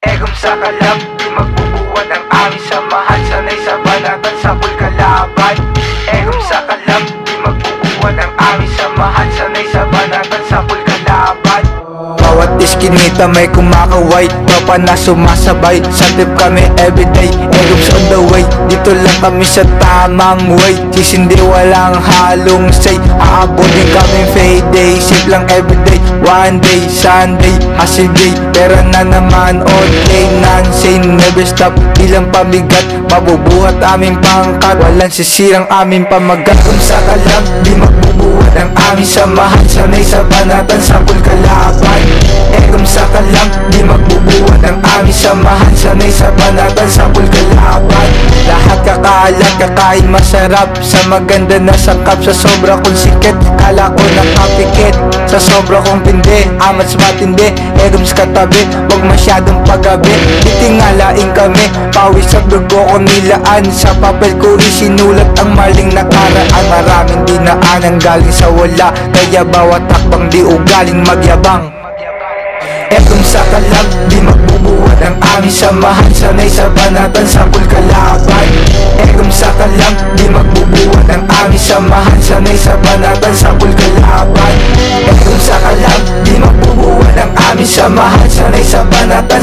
Egom sa kalab, di magbubuwan ang aming samahan. Sanay sa banatan, sapul kalaban. Egom sa kalab, di magbubuwan ang aming samahan. Sanay sa banatan, sapul kalaban. Bawat iskinita may kumakaway, tropa na sumasabay. Sa trip kami everyday, Egoms on the way. Dito lang kami sa tamang way. Sisindi walang halong say. Aabotin kami payday, safe lang everyday. One day, Sunday, hustle day. Pera na naman all day, non-sane, never stop. Ilang pabigat, mabubuhat aming pangkat. Walang sisirang aming pamagat. Kung sa kalam, di magbubuhat ang aming samahan. Sanay sa banatan, sapul kalaban. Egom sa kalam, di magbubuhat ang aming samahan. Sanay sa banatan, sapul kalaban. Lahat kakaalat, kakain masarap. Sa maganda na sangkap, sa sobra kong sikat. Kala ko nakapikit, sa sobra kong pindi. Amats matindi, Egoms katabi. Huwag masyadong paggabi, titingalain kami. Pawis sa dugo ko nilaan. Sa papel ko isinulat ang maling nakaraan. Maraming dinaanan galing sa wala, kaya bawat takbang di ugaling magyabang. Egom sa kalam, di magbubuhat ang aming samahan. Sanay sa banatan, sapul kalaban. Egom sa kalam, di magbubuhat ang aming samahan. Sanay sa banatan, sapul kalaban. Egom sa kalam, di magbubuhat ang aming samahan. Sanay sa banatan,